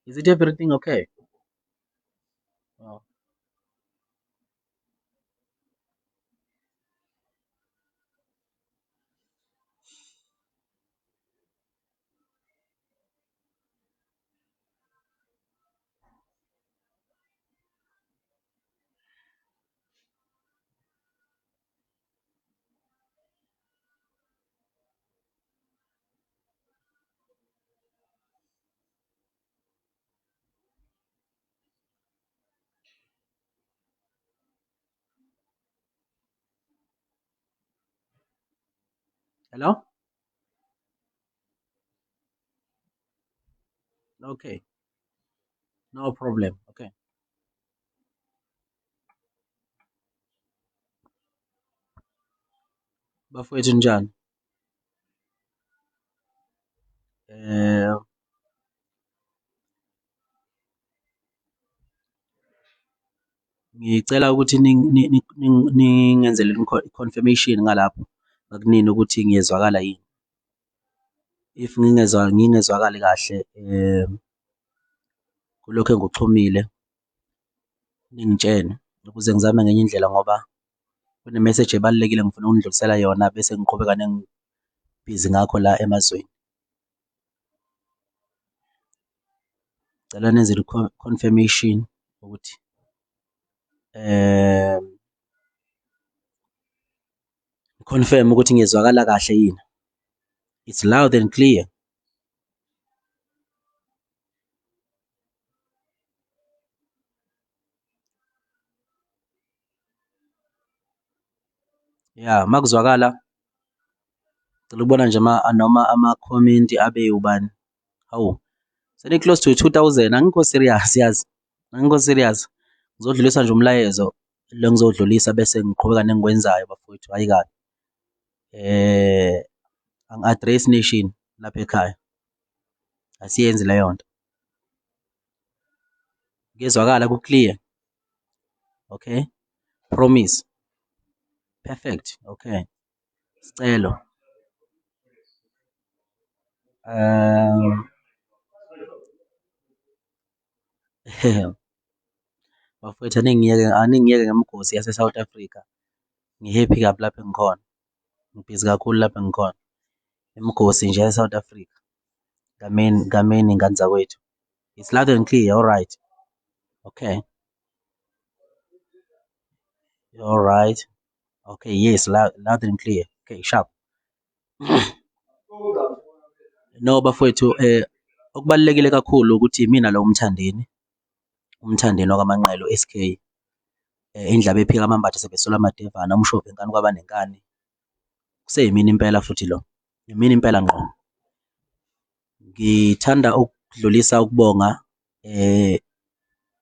Is it everything okay? Oh. Hello? Okay, no problem. Okay. Bafowethu njani? Eh, ngicela ukuthi ningenzele confirmation ngalapho ngakunini ukuthi ngiyezwakala yini. If ngingezwakali kahle kulokho engikuxhumile ningitshene ukuze ngizame ngenye indlela ngoba kune-message ebalulekile ngifuna ukundlulisela yona bese ngiqhubeka nengibhizi ngakho la emazweni. Ngicela nenzele confirmation ukuthi eh confirm ukuthi ngiyezwakala kahle yini. It's loud and clear. Yeah, makuzwakala ngicela ukubona nje noma ama-comment abe ubani. Hawu, seni-close to 2000 angikho serious yazi, angikho serious. Ngizodlulisa nje umlayezo lo ngizowudlulisa bese ngiqhubeka nengikwenzayo bafowethu, hhayi kabi. Angi-address nation lapha ekhaya, asiyenzi leyo nto. Kuyezwakala ku-clear? Okay, promise. Perfect, okay. Sicelo. Bafowethu aningiyeke ngemikhosi yase-South Africa. Ngi-happy kabi lapha engikhona. Ngibhizi kakhulu lapha engikhona. Imikhosi nje yase-South Africa. Ngameni ngane zakwethu. It's loud and clear, all right. Okay. All right. Okay, yes, loud and clear. Okay, sharp. No bafowethu, okubalulekile kakhulu ukuthi mina lo umthandeni wakaManqelo SK, indlebe ephika amambatha sebesola amadevana, umshophi inkani kwaba nenkani. Kuseyimini impela futhi lo. Yimini impela ngqo. Ngithanda ukudlulisa ukubonga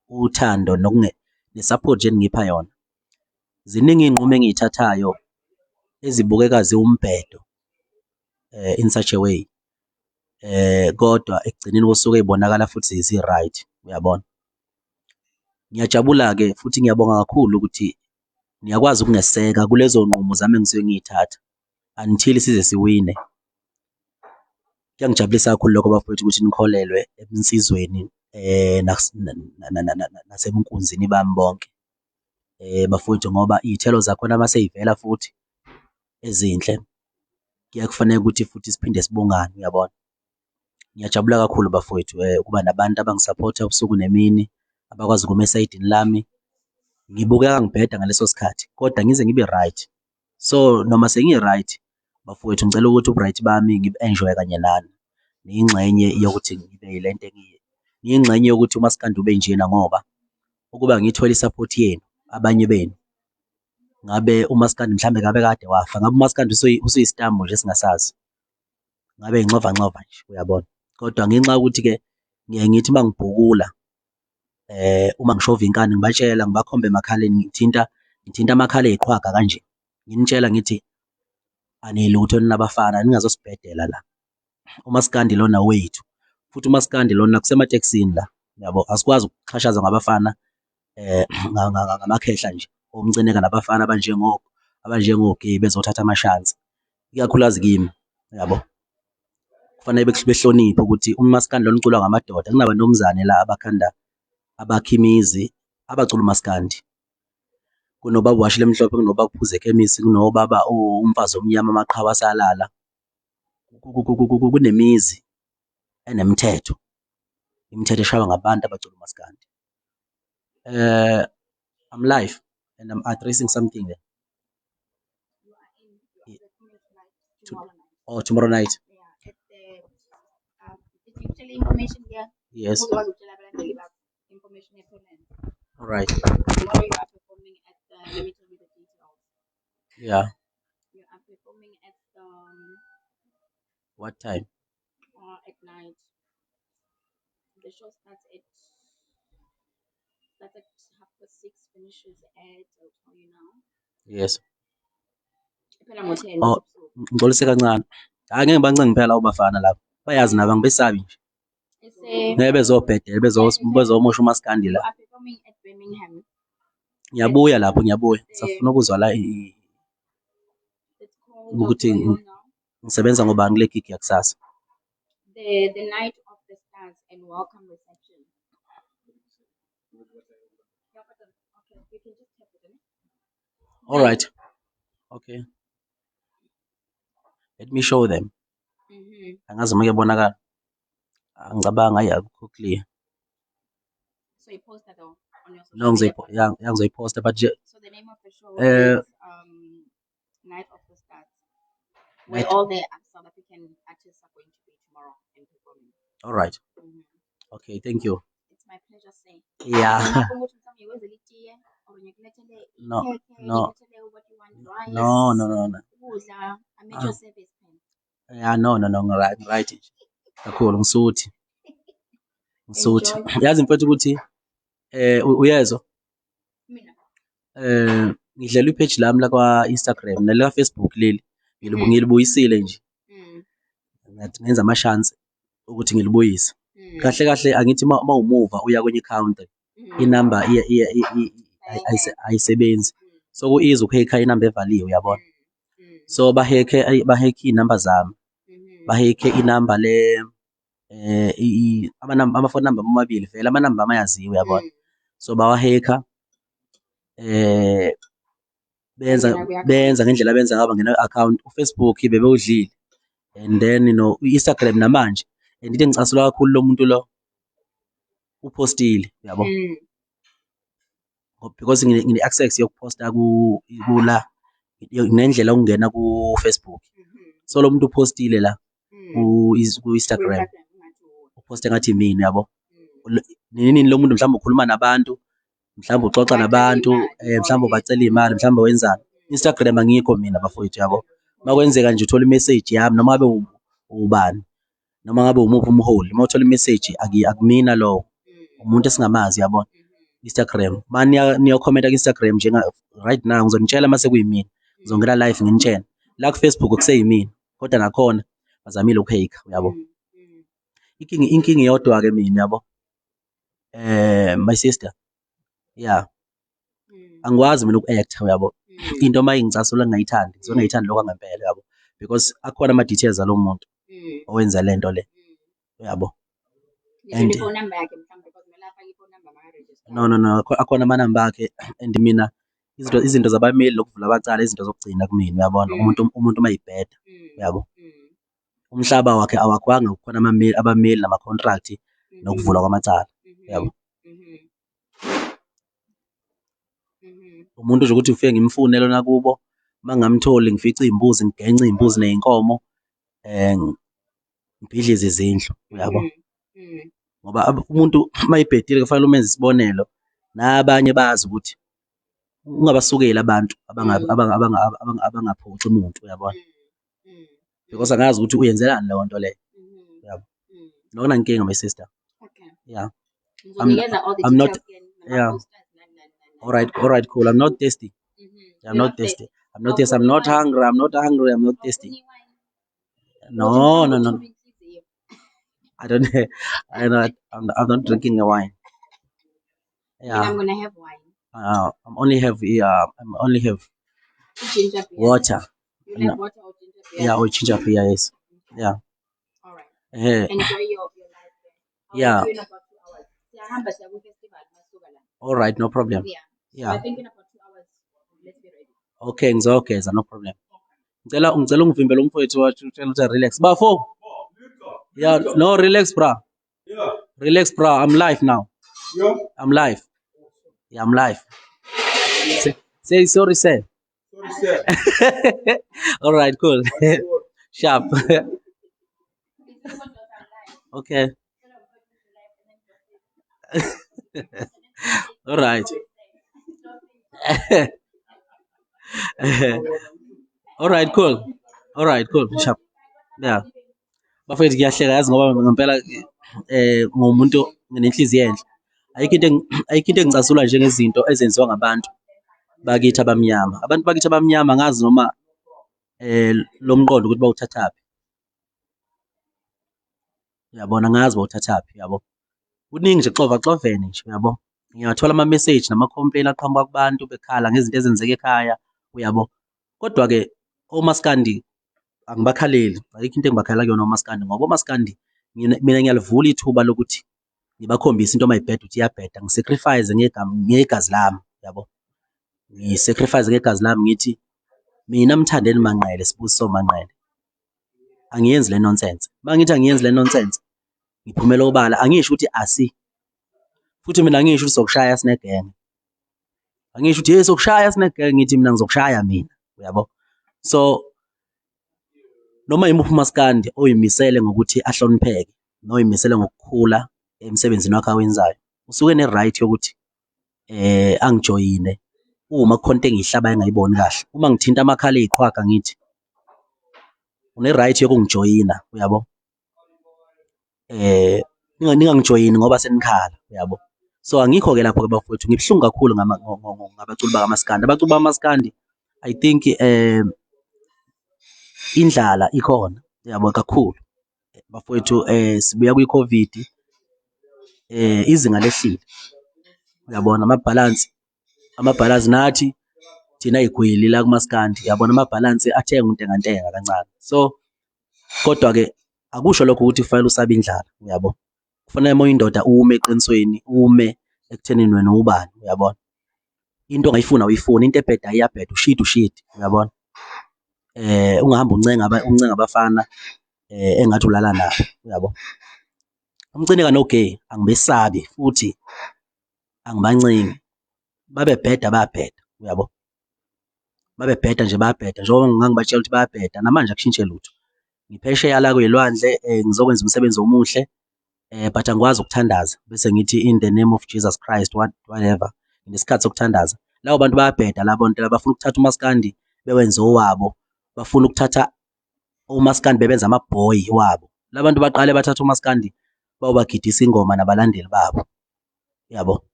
uthando ne-support nje eningipha yona. Ziningi iy'nqumo engiy'thathayo ezibukeka ziwumbhedo in such a way. Kodwa ekugcineni kosuku ey'bonakala futhi zi-right, uyabona. Ngiyajabula-ke futhi ngiyabonga kakhulu ukuthi niyakwazi ukungeseka kulezo nqumo zami engisuke ngiy'thatha until size siwine. Kuyangijabulisa kakhulu lokho bafowethu ukuthi nikholelwe ebunsizweni nasebunkunzini bami bonke. Bafowethu ngoba iy'thelo zakhona mase y'vela futhi ezinhle kuyaye kufanele ukuthi futhi siphinde sibongane, uyabona. Ngiyajabula kakhulu bafowethu ukuba nabantu abangi-support-a ubusuku nemini, abakwazi ukuma esayidini lami. Ngibukeka ngibheda ngaleso sikhathi kodwa ngize ngibe right. So noma sengi-right bafowethu ngicela ukuthi ubu-right bami ngibu-enjoy kanye nani. Niyingxenye yokuthi ngibe yilento ngiyingxenye yokuthi umaskandi ube njena ngoba ukuba ngithole i-support yenu abanye benu ngabe umaskandi mhlambe ngabe kade wafa, ngabe umaskandi usuyisitambu nje esingasazi, ngabe incova nje, uyabona. Kodwa ngenxa yokuthi-ke ngiye ngithi uma ngibhukula uma ngishova inkani ngibatshela, ngibakhomba emakhaleni, ngithinta amakhala ey'qhwaga kanje, nginitshela ngithi anilutho nina bafana ningazosibhedela la. Umaskandi lona wethu futhi umaskandi lona kusematekisini la, yabo. Asikwazi ukuxhashazwa ngabafana ngamakhehla nje omcineka nabafana abanjengo-gay bezothatha amashansi, ikakhulukazi kimi, yabo. kufanele behloniphe ukuthi umaskandi lona uculwa ngamadoda, kunabantomzane la abakhimizi abacula umaskandi. Kunobaba washile emhlophe, kunobaba uphuze ekhemisi, kunobaba umfazi omnyama amaqhawe asalala. Kunemizi enemithetho, imithetho eshaywa ngabantu abacula umaskandi. I'm live and I'm addressing something there. Tomorrow night. Yeah, at the digital information here. Yes. Information. All right. Tomorrow you are performing at let me tell you the details. Yeah. You are performing at what time? At night. The show starts at 6:30, finishes at, I'll tell you now. Yes. Phela ngo-10. Oh, ngixolise kancane. Hhayi ngeke ngibancenge phela abafana lapho. Bayazi nabo angibesabi nje. Ngeke bezobhedela bezomosha umaskandi la. You are performing at Birmingham. Ngiyabuya lapho, ngiyabuya. Safuna ukuzwa la ukuthi ngisebenza ngobani kule gig yakusasa. The night of the stars and welcome reception. Okay, you can just tap it in. All right. Okay. Let me show them. Angazi uma kuyabonakala. Angicabanga hayi akukho clear. So you post that on your social media? No, ngizoyiposta but so the name of the show is Night of the Stars. Where all the South African artists are going to be tomorrow and performing. All right. Okay, thank you. It's my pleasure, say. Yeah. No. I'm at your service pen. Yeah, no, right. Kakhulu ngisuthi. Yazi mfethu ukuthi uyezwa? Ngidlela ipage lami la kwa Instagram nala Facebook leli. Ngilibuyisile nje. Ngathi ngenza amashansi ukuthi ngilibuyise. Kahle kahle angithi mawumuva uya kwenye account inamba ayisebenzi. So ku-easy ukuhekha inamba evaliwe uyabona. So bahekhe inamba zami. Bahekhe inamba le amafoni number amabili vele amanamba amayaziwe uyabona. So bawahekha benza ngendlela benza ngaba ngena account uFacebook bebewudlile and then u-Instagram namanje and into engicasulwa kakhulu lo muntu lo upostile uyabo because ngine access yokuposta kula ngendlela ukungena ku-Facebook. So lo muntu upostile la ku-Instagram uposte ngathi mina yabo nini lo muntu mhlawumbe ukhuluma nabantu, mhlawumbe uxoxa nabantu, mhlawumbe ubacela imali, mhlawumbe wenzani. Instagram angikho mina bafowethu yabo. Makwenzeka nje uthola imessage yami noma ngabe ubani noma ngabe umuphi umholi, uma uthola imessage akumina lowo umuntu esingamazi yabona. Instagram niyo comment ku-Instagram njenga right now ngizonitshela mase kuyimina ngizongena live nginitshela la ku Facebook kuseyimina kodwa nakhona bazamile ukuhekha uyabo. Inkinga iyodwa ke mina yabo. My sister, yeah, angikwazi mina uku-act uyabo. Into uma ingicasula ngingayithandi ngizongayithandi lokho ngempela yabo because akhona ama-details alo muntu owenza lento le uyabo. And no akhona amanamba akhe and mina izinto zabameli lokuvula abacala izinto zokugcina kumina uyabona. Umuntu mayibheda uyabo. Umhlaba wakhe awakwanga kukhona abameli nama-contract nokuvulwa kwamacala uyabo. Umuntu nje ukuthi ufike ngimfune lona kubo mangamtholi ngifice iy'mbuzi ngigence iy'mbuzi ney'nkomo ngibhidlize izindlu uyabo. Ngoba umuntu mayibhedile kufanele umenze isibonelo nabanye bazi ukuthi ungabasukeli abantu abangaphuci umuntu uyabona. Because angazi ukuthi uyenzelani leyo nto leyo uyabo. Nokuna nkinga my sister. Okay. Yeah. I'm not. Yeah. All right, cool. I'm not thirsty. I'm not thirsty. I'm not hungry. I'm not thirsty. No. I don't. I'm not drinking a wine. Yeah. I'm gonna have wine. I'm only have Ginger beer. water. You have water or ginger beer? Yeah, or ginger beer. Yes. Yeah. All right. enjoy your life there. I'll Yeah. see you in about 2 hours. Siyahamba siya ku-festival masuka la. All right, no problem. Yeah. So Yeah. I think in about 2 hours, let's be ready. Okay, ngizogeza, no problem. Ngicela ungivimbele umfowethu wathi utshela ukuthi relax. Bafo. Yeah, no, relax, bra. Yeah. Relax, bra. I'm live now. Yeah. I'm live. Yeah, I'm live. Say sorry, sir. Sorry, sir. All right, cool. Sharp. Okay. All right. All right, cool. All right, cool. Sharp. Yeah. Bafethu kuyahleka yazi ngoba ngempela ngumuntu nginenhliziyo enhle. Ayikho into engicasula njengezinto ezenziwa ngabantu bakithi abamnyama. Abantu bakithi abamnyama ngazi noma lo mqondo ukuthi bawuthathaphi. Uyabona ngazi bawuthathaphi, yabo. Kuningi nje xovaxovene nje, uyabo. Ngiyathola ama-message nama-complain aqhamuka kubantu bekhala ngezinto ezenzeka ekhaya, uyabo. Kodwa-ke omaskandi angibakhaleli, ayikho into engibakhalela kuyona omaskandi ngoba omaskandi mina ngiyalivula ithuba lokuthi ngibakhombise into mayibheda ukuthi iyabheda, ngisacrifice ngegazi lami, yabo. Ngisacrifice ngegazi lami ngithi mina Mthandeni Manqele, Sibusiso Manqele, angiyenzi le nonsense. Uma ngithi angiyenzi le nonsense, ngiphumela obala, angisho ukuthi futhi mina angisho ukuthi sokushaya sinegenge. Angisho ukuthi hey sokushaya sinegenge, ngithi mina ngizokushaya mina, uyabo. So noma yimuphi umaskandi oyimisele ngokuthi ahlonipheke, noyimisele ngokukhula emsebenzini wakhe awenzayo, usuke ne-right yokuthi angijoyine uma kukhona into engiyihlaba engayiboni kahle. Uma ngithinta amakhala eyiqhwaga ngithi une-right yokungijoyina, uyabo. Ningangijoyini ngoba senikhala, uyabo. So angikho-ke lapho-ke bafowethu, ngibuhlungu kakhulu ngabaculi bakamaskandi. Abaculi bakamaskandi, I think indlala ikhona, yabo, kakhulu. Bafowethu sibuya kwi-COVID, izinga lehlile, uyabona, amabhalansi nathi thina y'gwili la kumaskandi, yabona amabhalansi athenga untengantenga kancane. So kodwa-ke akusho lokho ukuthi kufanele usabe indlala, uyabo. Kufanele uma uyindoda ume eqinisweni, ume ekuthenini wena ubani, uyabona. Into ongayifuna uyifuna, into ebhedayo iyabheda, ushidi, uyabona. Ungahamba uncenga abafana engathi ulala nabo, uyabo. Umcini kanogay angibesabi futhi angibancengi, babebheda bayabheda, uyabo. Babebheda nje bayabheda, njengoba ngangibatshela ukuthi bayabheda, namanje akushintshe lutho. Ngiphesheya la kwey'lwandle ngizokwenza umsebenzi omuhle, but angikwazi ukuthandaza bese ngithi in the name of Jesus Christ whatever, ngesikhathi sokuthandaza. Labo bantu bayabheda labo bantu laba bafuna ukuthatha umaskandi bewenze owabo, bafuna ukuthatha umaskandi bebenza amabhoyi wabo. La bantu baqale bathatha umaskandi bawubagidisa ingoma nabalandeli babo, yabo.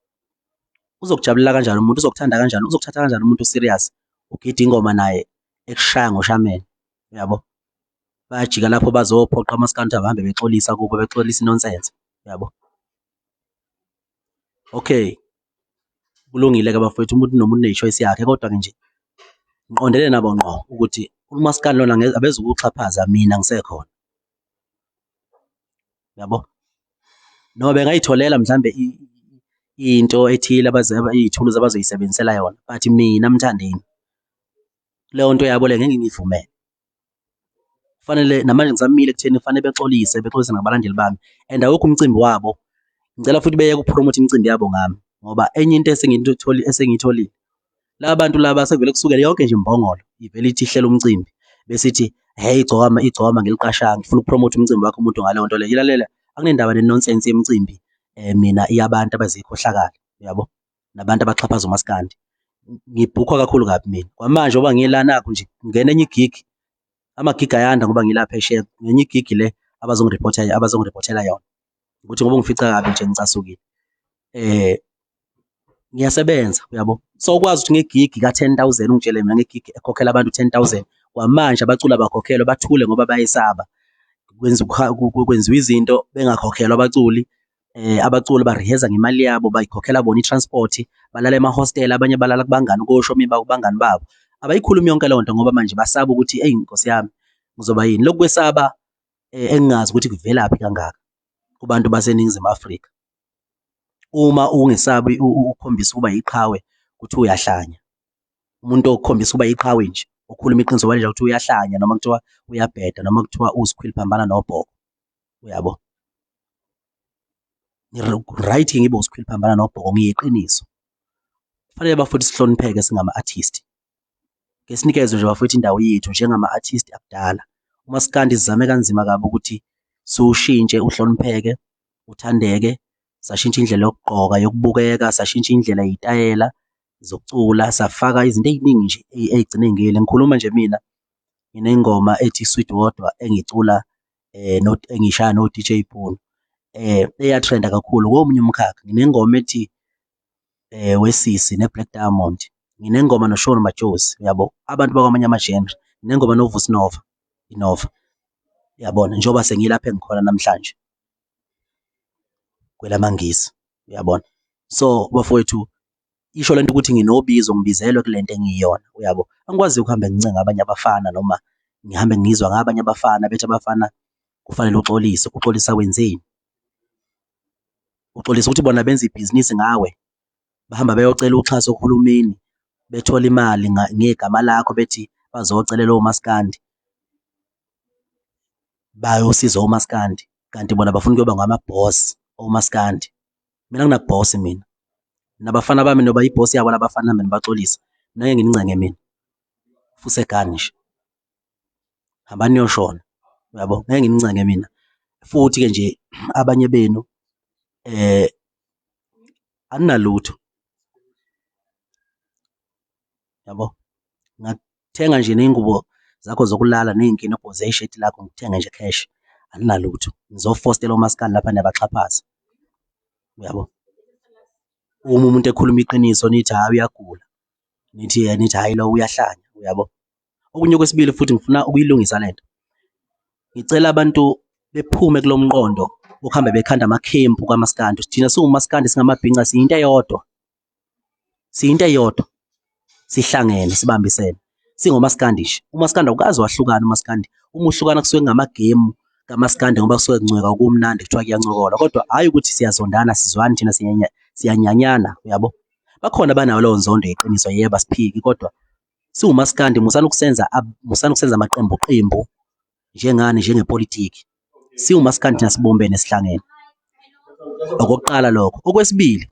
Uzokujabulela kanjani umuntu, uzokuthanda kanjani, uzokuthatha kanjani umuntu serious ugida ingoma naye ekushaya ngoshameni, uyabo. Bayajika lapho bazophoqa amaskandi abahambe bexolisa kubo, bexolisa inonsense, yabo. Okay, kulungile-ke bafowethu, umuntu nomuntu une-choice yakhe, kodwa-ke nje ngiqondene nabo ngqo ukuthi umaskandi lona abezukuxhaphaza mina ngisekhona, yabo. Noma bengayitholela mhlambe into ethile iy'thuluzi abazoyisebenzisela yona, but mina Mthandeni leyo nto yabo le ngeke ngiyivumele. Kufanele namanje ngisamile ekutheni kufanele bexolise nabalandeli bami, and awukho umcimbi wabo. Ngicela futhi beyeke ukupromotha imicimbi yabo ngami, ngoba enye into esengiyitholile, laba bantu laba sekuvele kusukele yonke nje imbongolo ivele ithi ihlela umcimbi bese ithi hey Igcokama ngiliqashanga, ngifuna ukupromotha umcimbi wakho umuntu ngaleyo nto leyo. Ilalela, akunendaba nenonsense yemicimbi mina iyabantu abazikhohlakala, uyabo, nabantu abaxhaphaza umaskandi. Ngibhukhwa kakhulu kabi mina kwamanje ngoba ngila nakho nje ngingena enye igigi, amagigi ayanda ngoba ngila phesheya, ngenye igigi le abazongiripothela yona ukuthi ngoba ungifica kabi nje ngicasukile. Ngiyasebenza, uyabo. So ukwazi ukuthi ngegigi ka-10,000 ungitshele mina ngegigi ekhokhela abantu 10,000, kwamanje abaculi abakhokhelwa bathule ngoba bayesaba. Kwenziwa izinto bengakhokhelwa abaculi. Abaculi bariheza ngemali yabo, bayikhokhela bona i-transport, balala emahhostela, abanye balala kubangani, koshomi babo, kubangani babo. Abayikhulumi yonke leyo nto ngoba manje basaba ukuthi eyi Nkosi yami ngizoba yini. Lokhu kwesaba engingazi ukuthi kuvelaphi kangaka kubantu baseNingizimu Afrika. Uma ungesabi ukukhombisa ukuba iqhawe kuthi uyahlanya. Umuntu okukhombisa ukuba iqhawe nje, ukhuluma iqiniso nje ukuthi uyahlanya noma kuthiwa uyabheda noma kuthiwa usikhwiliphambana nobhoko. Uyabo? Right ngibe usikhwiliphambana nobhoko ngiyiqiniso. Kufanele bafuthu sihlonipheke singama-artist. Ke sinikezwe nje bafowethu indawo yethu njengama-artist akudala. Umaskandi sizame kanzima kabi ukuthi siwushintshe uhlonipheke, uthandeke, sashintsha indlela yokugqoka, yokubukeka, sashintsha indlela yitayela zokucula, safaka izinto ey'ningi nje ey'gcine ngile. Ngikhuluma nje mina nginengoma ethi Sweet Wodwa engicula engishaya no-DJ Phunu eyatrenda kakhulu komunye umkhakha. Nginengoma ethi Wesisi ne-Black Diamond. Nginengoma noShawn Majosi, uyabo? Abantu bakwamanye ama-genre. Nginengoma noVusi Nova, iNova. Uyabona? Njengoba sengilapha engikhona namhlanje kwelamangisi, uyabona? So bafowethu, isho lento ukuthi nginobizo, ngibizelwe kule nto engiyiyona, uyabo? Angikwazi ukuhambe ngincenga abanye abafana noma ngihambe ngizwa ngabanye abafana bethi abafana kufanele uxolise. Uxolisa wenzeni? Uxolisa ukuthi bona benza ibhizinisi ngawe, bahamba beyocela uxhaso kuhulumeni, bethola imali ngegama lakho bethi bazocelela omaskandi, bayosiza omaskandi, kanti bona bafuna ukuyoba ngama-boss omaskandi. Mina nginakubhosi mina. Nabafana bami noba ibhosi yabo labafana nami nibaxolisa. Mina ngeke nginincenge mina. Fusegani nje. Hambani niyoshona. Uyabo? Ngeke nginincenge mina. Futhi-ke nje abanye benu aninalutho. Yabo? Ngathenga nje ney'ngubo zakho zokulala ney'nkinobho zesheti lakho ngikuthenge nje cash. Aninalutho. Nizofostela omaskandi lapha niyabaxhaphaza. Uyabo? Uma umuntu ekhuluma iqiniso nithi hhayi uyagula. Nithi hhayi lo uyahlanya. Uyabo? Okunye okwesibili futhi ngifuna ukuyilungisa lento. Ngicela abantu bephume kulo mqondo ukuhambe bekhanda amakhempu kamaskandi. Thina siwumaskandi singamabhinca siyinto eyodwa. Siyinto eyodwa. Sihlangene, sibambisene. Singomaskandi nje. Umaskandi awukaze wahlukana umaskandi. Uma uhlukana kusuke kungamagemu kamaskandi ngoba kusuke kuncweka kumnandi kuthiwa kuyancokolwa. Kodwa hhayi ukuthi siyazondana, sizwani thina siyanyanyana, uyabo? Bakhona banayo leyo nzondo yeqiniso, yebo asiphiki, kodwa siwumaskandi musani ukusenza amaqembu njengani, njengepolitiki. Siwumaskandi thina sibumbene sihlangene. Okokuqala lokho. Okwesibili,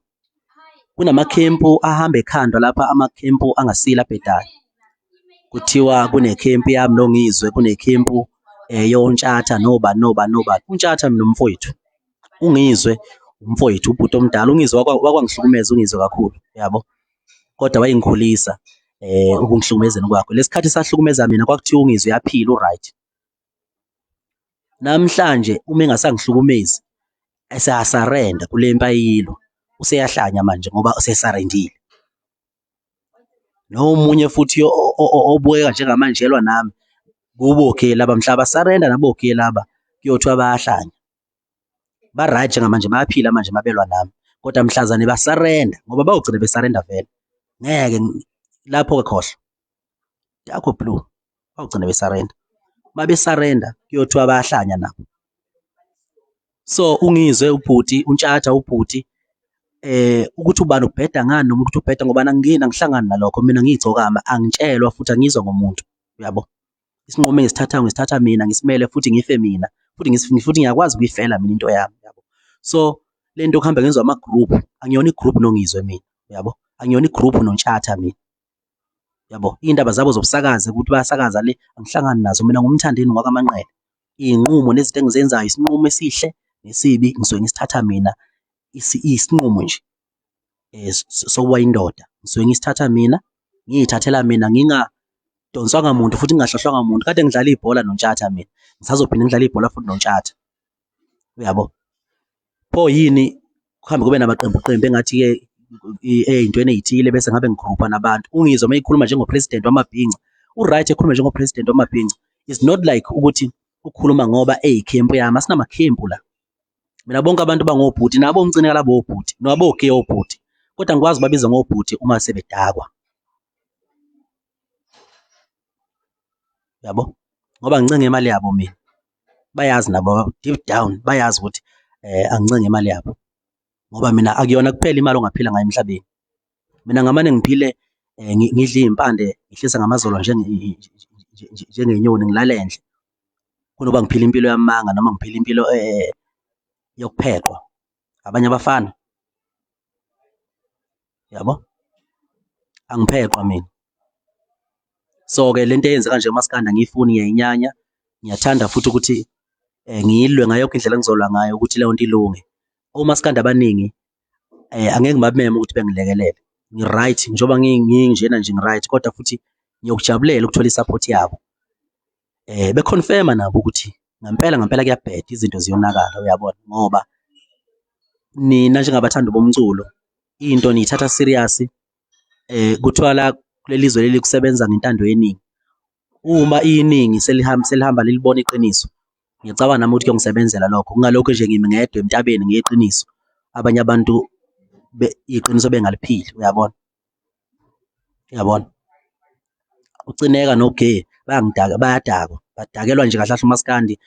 kunamakhempu ahamba ekhandwa lapha, amakhempu angasile abhedayo. Kuthiwa kunekhempu yami nongizwe, kunekhempu yoNtshatha nobani. uNtshatha mina umfowethu, ungizwe umfowethu, ubhuti omdala. Ungizwe wakwangihlukumeza ungizwe kakhulu, yabo? Kodwa wayengikhulisa ukungihlukumezeni kwakho. Lesikhathi sahlukumeza mina kwakuthiwa ungizwe uyaphila, u-right. Namhlanje uma engasangihlukumezi eseyasarenda kule mpayilo, useyahlanya manje ngoba usesarendile. Nomunye futhi obukeka njengamanjelwa nami, kubo okay laba mhla basarenda nabo okay laba kuyothiwa bayahlanya. Ba-right njengamanje bayaphila manje mabelwa nami. Kodwa mhlazane basarenda ngoba bayogcina besarenda vele. Ngeke lapho-ke khohlwa. Yakho blue. Bawugcina besarenda. Mabesarenda kuyothiwa bayahlanya nabo. So ungizwe ubhuti, uNtshatha ubhuti, ukuthi ubani ubheda ngani noma ukuthi ubheda ngoba angihlangani nalokho. Mina ngiyiGcokama, angitshelwa futhi angizwa ngomuntu, uyabo? Isinqumo ngisithatha mina, ngisimele futhi ngife mina, futhi ngiyakwazi ukuyifela mina into yami, yabo? So lento kuhamba ngenzwa ama-group, angiyona i-group nongizwe mina, uyabo? Angiyona i-group noNtshatha mina, yabo? Iy'ndaba zabo zobusakazi ukuthi bayasakaza le, angihlangani nazo. Mina ngumthandeni ngwakaManqele. Iy'nqumo nezinto engizenzayo, isinqumo esihle nesibi ngisuke ngisithatha mina. Isinqumo nje sokuba yindoda ngisuke ngisithatha mina, ngiy'thathela mina, ngingadonswanga muntu futhi ngingahlohlwanga muntu. Kade ngidlala ibhola noNtshatha mina, ngisazophinda ngidlala ibhola futhi noNtshatha, uyabo? Pho yini kuhambe kube namaqembu engathi-ke ey'ntweni ey'thile bese ngabe ngigrupha nabantu. Ungizwe uma ekhuluma njengopresident wamabhinca, u-right ekhuluma njengopresident wamabhinca. It's not like ukuthi ukhuluma ngoba eyikhempu yami. Asinamakhempu la. Mina bonke abantu bangobhuti nabo umgcine kalabo obhuti nabo okay obhuti, kodwa ngikwazi babiza ngobhuti uma sebedakwa, yabo? Ngoba ngincenge imali yabo mina. bayazi nabo deep down bayazi ukuthi angincenge imali yabo, ngoba mina akuyona kuphela imali ongaphila ngayo emhlabeni. Mina ngamane ngiphile ngidla iy'mpande ngihlise ngamazolo njengenyoni ngilale endle kunokuba ngiphile impilo yamanga noma ngiphile impilo yokupheqwa abanye abafana, yabo, angipheqwa mina. So-ke lento eyenzeka nje umaskandi angiyifuni, ngiyayinyanya, ngiyathanda futhi ukuthi ngiyilwe ngayo yonke indlela engizolwa ngayo ukuthi leyo nto ilunge. Omaskandi abaningi angeke ngibameme ukuthi bengilekelele, ngi-right njengoba nginjena nje ngi-right, kodwa futhi ngiyokujabulela ukuthola i-support yabo. Bekhonfema nabo ukuthi ngempela kuyabheda izinto ziyonakala, uyabona, ngoba nina njengabathandi bomculo into niyithatha serious. Kuthiwa la kuleli zwe leli kusebenza ngentando yeningi. Uma iningi selihamba lilibona iqiniso, ngiyacabanga nami ukuthi kuyongisebenzela lokho, kungalokho nje ngimi ngedwa emtabeni ngeqiniso, abanye abantu iqiniso bengaliphili, uyabona, uyabona. Ucineka noGay bayadakwa, badakelwa nje kahle kahle umaskandi.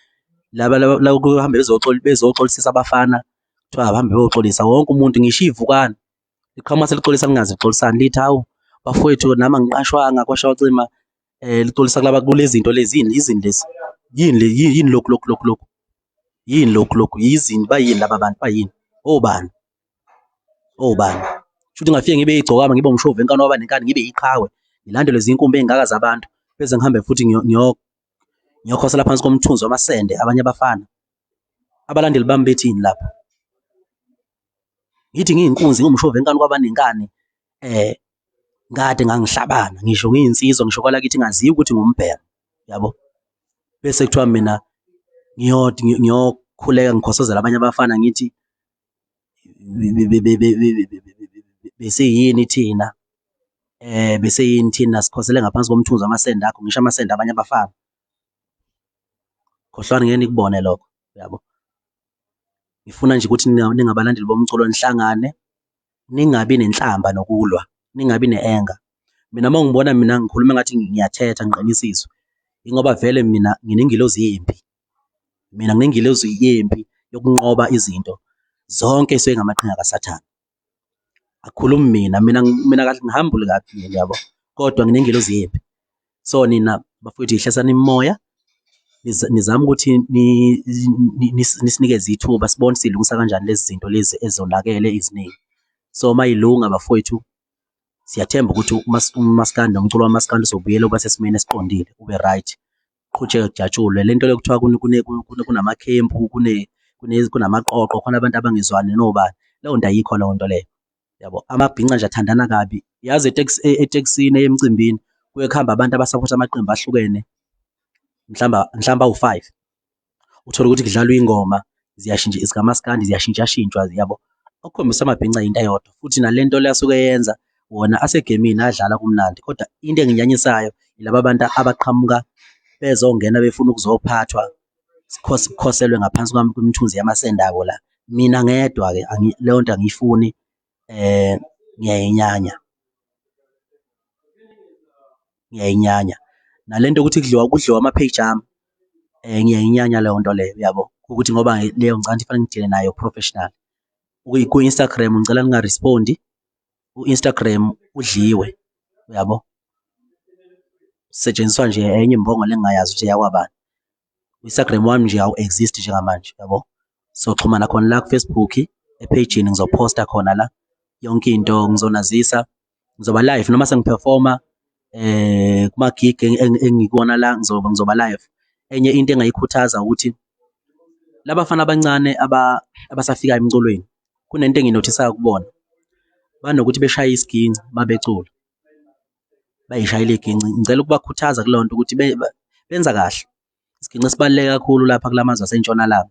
Laba kuhambe bezoxolisisa abafana, kuthiwa abahambe beyoxolisa wonke umuntu, ngisho ivukana liqhamuka selixolisa lingazi lixolisani, lithi hawu bafowethu nami angiqashwanga kwashawacima lixolisa kule zinto lezi, yini lezi, yini lokhu, yini lokhu, yizini, bayini laba bantu, bayini, obani, shuthi ngafike ngibe Igcokama, ngibe umshovu wenkani waba nenkani, ngibe iqhawe, ngilandele zinkumbi ey'ngaka zabantu, bese ngihambe futhi ngiyokhosela phansi komthunzi wamasende abanye abafana. Abalandeli bami bethini lapho? Ngithi ngiyinkunzi ngumshovu wenkani kwaba nenkani, kade ngangihlabana, ngisho ngiyinsizwa, ngisho kwalakithi ngaziwa ukuthi ngumbhemu, yabo. Bese kuthiwa mina ngiyokhuleka ngikhosozela abanye abafana ngithi besiyini thina, besiyini thina sikhosele ngaphansi komthunzi wamasende akho, ngisho amasende abanye abafana. Khohlwane ngeke nikubone lokho, yabo. Ngifuna nje ukuthi ningabalandeli bomculo nihlangane, ningabi nenhlamba nokulwa, ningabi ne-anger. Mina uma ungibona mina ngikhuluma ngathi ngiyathetha ngiqinisa izwi, ingoba vele mina nginengilozi yempi. Mina nginengilozi yempi yokunqoba izinto zonke ey'suke ngamaqhinga kaSathane. Akukhulumi mina kahle ngihambule kabi mina, yabo, kodwa nginengilozi yempi. So nina bafowethu yihlisani imimoya, nizame ukuthi nisinikeze ithuba sibone silungisa kanjani lezi zinto lezi ezonakele eziningi. So mayilunga bafowethu, siyathemba ukuthi umaskandi nomculo wamaskandi uzobuyela uba sesimeni esiqondile, ube right, qhutsheke kujatshulwe. Le nto le kuthiwa kunamakhempu, kunamaqoqo, khona abantu abangezwani nobani, leyo nto ayikho leyo nto leyo, yabo. Amabhinca nje athandana kabi, yazi etekisini emcimbini kuye kuhamba abantu abasaphotha amaqembu ahlukene, mhlawumbe awu-5, uthole ukuthi kudlalwa ingoma zikamaskandi ziyashintshashintshwa, yabo, okukhombisa amabhinca yinto eyodwa, futhi nale nto le asuke eyenza wona asegemini adlala kumnandi, kodwa into enginyanyisayo yilaba abantu abaqhamuka bezongena befuna ukuzophathwa, sikhoselwe ngaphansi kwemithunzi yamasende abo la. Mina ngedwa-ke leyo nto angiyifuni, ngiyayinyanya, nale nto ukuthi kudliwa ama-page ami, ngiyayinyanya leyo nto leyo, yabo, ukuthi ngoba leyo ngicabanga kufanele ngidile nayo professional. Ku-Instagram ngicela ningarespondi, u-Instagram udliwe, uyabo, setshenziswa nje enye imbongo le engingayazi ukuthi eyakwabani. U-Instagram wami nje awu-exist njengamanje, yabo. Soxhumana khona la ku-Facebook, ephejini ngizophosta khona la yonke into, ngizonazisa, ngizoba live noma sengiphefoma kuma-gig engikuwona la, ngizoba live. Enye into engayikhuthaza ukuthi labafana abancane abasafikayo emculweni, kunento engiyinothisayo kubona, banokuthi beshaye isiginci mabecula, bayishayile iginci. Ngicela ukubakhuthaza kuleyo nto ukuthi benza kahle. Isiginci sibaluleke kakhulu lapha kulamazwe asentshonalanga.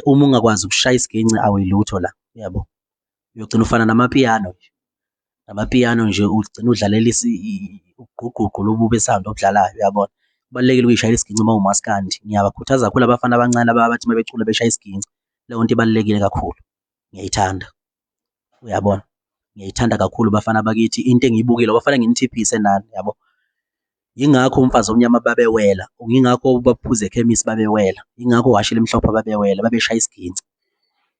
Uma ungakwazi ukushaya isiginci awuyilutho la, yabo. Uyogcina ufana namapiyano nje, ugcina udlalela ugqugqugqu lobu be-sound obudlalayo, uyabona. Kubalulekile ukuyishayela isiginci uma umaskandi. Ngiyabakhuthaza kakhulu abafana abancane abathi uma becula beshaya isiginci, leyo nto ibalulekile kakhulu, ngiyayithanda, uyabona. Ngiyayithanda kakhulu bafana bakithi, into engiyibukile bafana nginithiphise nani, yabo. Yingakho umfazi omnyama babewela, yingakho baphuze ekhemisi babewela, yingakho washila emhlophe babewela, babeshaya isiginci.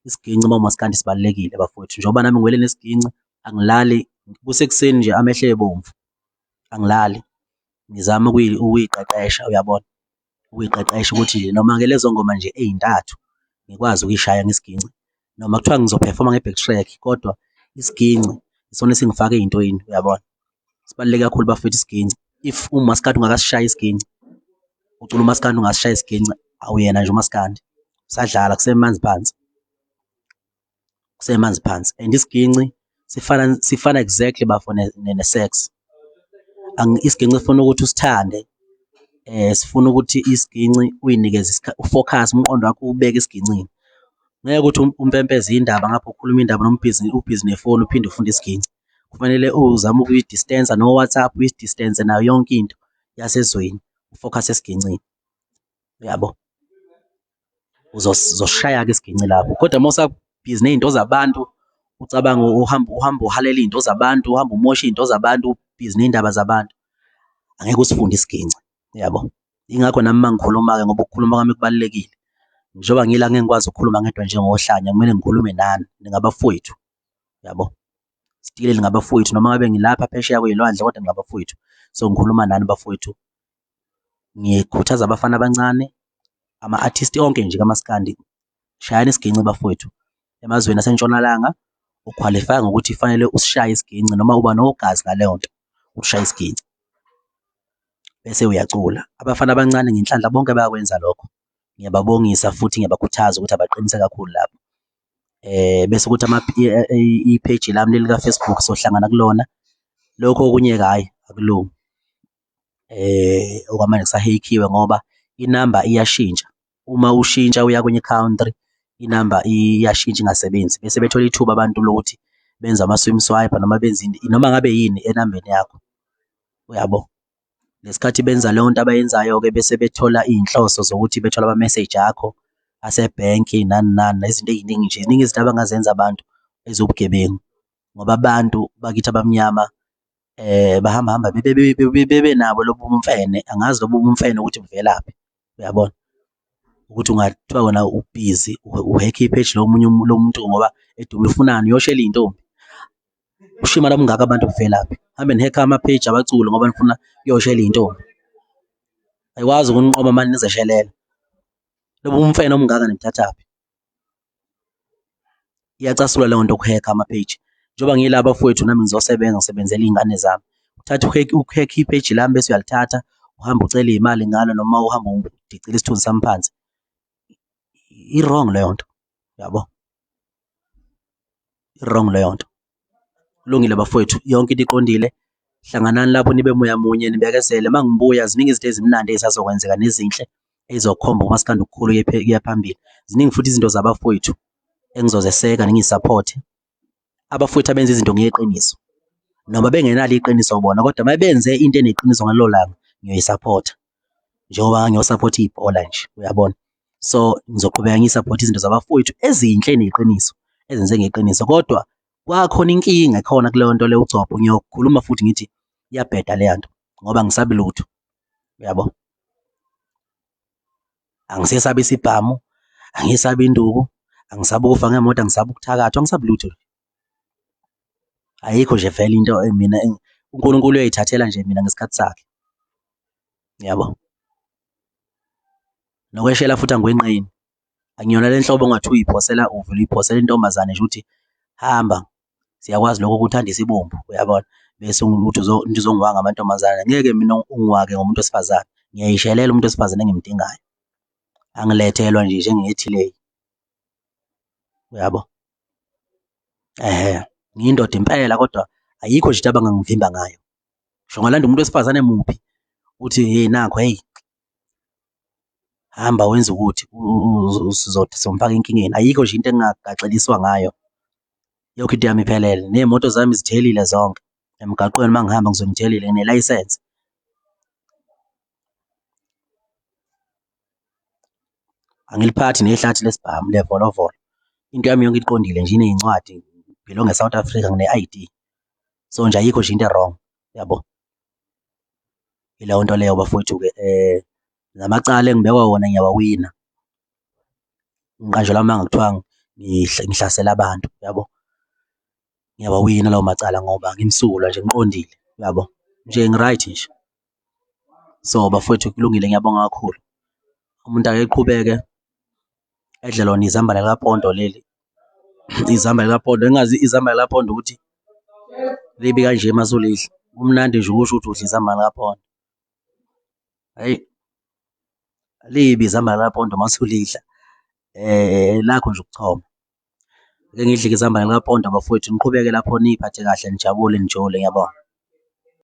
Isiginci mawumaskandi sibalulekile bafowethu. Njengoba nami ngiwele nesiginci, angilali kusekuseni nje amehlo ebomvu, angilali. Ngizama ukuyiqeqesha, uyabona, ukuyiqeqesha ukuthi noma-ke lezo ngoma nje ey'ntathu ngikwazi ukuyishaya ngesiginci, noma kuthiwa ngizophefoma nge-backtrack, kodwa isiginci isona esingifaka ey'ntweni, uyabona. Sibaluleke kakhulu bafowethu isiginci. If umaskandi ungakasishayi isiginci, ucula umaskandi ungasishayi isiginci, awuyena nje umaskandi, usadlala kusemanzi phansi, kusemanzi phansi. And isiginci sifana exactly bafo ne-sex. Isiginci sifuna ukuthi usithande, sifuna ukuthi isiginci uyinikeze ufocus, umqondo wakho ubeke esigincini. Ngeke ukuthi umpempeze indaba ngapha ukhuluma indaba noma ubhizi nefoni uphinde ufunde isiginci. Kufanele uzame ukuyi-distance no-WhatsApp, uyi-distance nayo yonke into yasezweni, ufocus esigincini, uyabo. Uzosishaya-ke isiginci lapho, kodwa uma usabhizi ney'nto zabantu, ucabanga uhamba uhalela iy'nto zabantu, uhamba umosha iy'nto zabantu, ubhizi ney'ndaba zabantu, angeke usifunde isiginci, yabo. Yingakho nami uma ngikhuluma-ke, ngoba ukukhuluma kwami kubalulekile. Njengoba ngila ngeke ngikwazi ukukhuluma ngedwa njengohlanya, kumele ngikhulume nani, ningabafowethu, yabo. Still ningabafowethu, noma ngabe ngilapha phesheya kwey'lwandle, kodwa ningabafowethu. So ngikhuluma nani bafowethu. Ngikhuthaza abafana abancane, ama-artist onke nje kamaskandi, shayani isiginci bafowethu. Emazweni asentshonalanga ukhwalifaya ngokuthi fanele usishaye isiginci, noma uba nogazi ngaleyo nto, ushaye isiginci bese uyacula. Abafana abancane ngenhlanhla bonke bayakwenza lokho. Ngiyababongisa futhi ngiyabakhuthaza ukuthi abaqinise kakhulu lapho. Bese ukuthi i-page lami leli ka-Facebook sohlangana kulona. Lokho okunye-ke hhayi akulungi. Okwamanje kusahekhiwe ngoba inamba iyashintsha. Uma ushintsha uya kwenye country, inamba iyashintsha ingasebenzi. Bese bethola ithuba abantu lokuthi benze ama-swim swipe noma benze noma ngabe yini enambeni yakho, uyabo. Ngesikhathi benza leyo nto abayenzayo-ke bese bethola iy'nhloso zokuthi bethola ama-message akho asebhenki nani nani, nezinto ey'ningi nje, ziningi izinto abangazenza abantu ezobugebengu, ngoba abantu bakithi abamnyama bahamba bebe nabo lobu bumfene. Angazi lobu bumfene ukuthi buvelaphi, uyabona, ukuthi ungathiwa wena ubhizi uhekhe ipheji lo muntu ngoba edume ufunani, uyoshela iy'ntombi. Ushima labungaka abantu buvelaphi? Hambe nihekhe ama-page abaculi ngoba nifuna uyoshela iy'ntombi. Ayikwazi ukunqoba mani nizeshelela. Lobu bumfene obungaka nibuthathaphi? Iyacasula leyo nto ukuhekha ama-page. Njengoba ngiyila bafowethu nami ngizosebenza, ngisebenzela iy'ngane zami. Uthatha ukhekhe ipheji lami bese uyalithatha uhambe ucela iy'mali ngalo, noma uhambe udicile isithunzi sami phansi. I-wrong leyo nto, yabo. I-wrong leyo nto. Kulungile bafowethu, yonke into iqondile. Hlanganani lapho nibe moya munye, nibekezele. Uma ngibuya ziningi izinto ezimnandi ezisazokwenzeka nezinhle ezizokhomba umaskandi ukukhulu kuya phambili. Ziningi futhi izinto zabafowethu engizozeseka ningiy'sapothe. Abafowethu abenza izinto ngeqiniso, noma bengenalo iqiniso bona, kodwa uma benze into eneqiniso ngalelo langa ngiyoyisaphotha, njengoba ngiyosaphotha ibhola nje, uyabona. So ngizoqhubeka ngiy'saphothe izinto zabafowethu ezinhle neqiniso, ezenze ngeqiniso, kodwa kwakhona inkinga ekhona kuleyo nto leyo ucopho. Ngiyokhuluma futhi ngithi iyabheda leya nto ngoba angisabi lutho, uyabo. Angisesabi isibhamu, angisabi induku, angisabi ukufa ngemoto, angisabi ukuthakathwa, angisabi lutho. Ayikho nje vele into mina uNkulunkulu uyayithathela nje mina ngesikhathi sakhe, yabo. Nokweshela futhi angikwenqeni. Angiyona le nhlobo ongathiwa uyiphosela, uvele uyiphosela intombazane nje ukuthi hamba, siyakwazi lokho ukuthandisa ibombu, uyabona. Bese uthi uzongiwaka amantombazane. Ngeke mina ungiwake ngomuntu wesifazane. Ngiyayishelela umuntu wesifazane engimdingayo. Angilethelwa nje njengethileyi, uyabo. Ngiyindoda impela, kodwa ayikho nje into abangangivimba ngayo. Ngisho ngalanda umuntu wesifazane muphi uthi hey nakho, hey hamba wenza ukuthi sizothi somfaka enkingeni. Ayikho nje into engingagaxeliswa ngayo. Yonke into yami iphelele, ney'moto zami zithelile zonke emgaqweni. Uma ngihamba ngizobe ngithelile, ngine-license. Angiliphathi nehlathi lesibhamu levolovolo. Into yami yonke iqondile nje, iney'ncwadi, ngibhilonga e-South Africa, ngine-ID. So nje ayikho nje into e-wrong, yabo. Ileyo nto leyo bafowethu-ke namacala engibekwa wona ngiyawawina. Ngiqanjelwa amanga kuthiwa ngihlasela abantu, yabo. Ngiyawawina lawo macala ngoba ngimsulwa nje, ngiqondile, yabo, nje ngi-right nje. So bafowethu kulungile, ngiyabonga kakhulu. Umuntu ake eqhubeke edle lona izambane likapondo leli, izambane likapondo. Engazi izambane likapondo ukuthi libi kanje uma usulidla. Kumnandi nje ukusho ukuthi udla izambane likapondo. Hhayi, libi izambane likapondo uma usulidla. Lakho nje ukuchoma. Ake ngidle-ke izambane likapondo bafowethu, niqhubeke lapho niy'phathe kahle, nijabule nijule, ngiyabonga.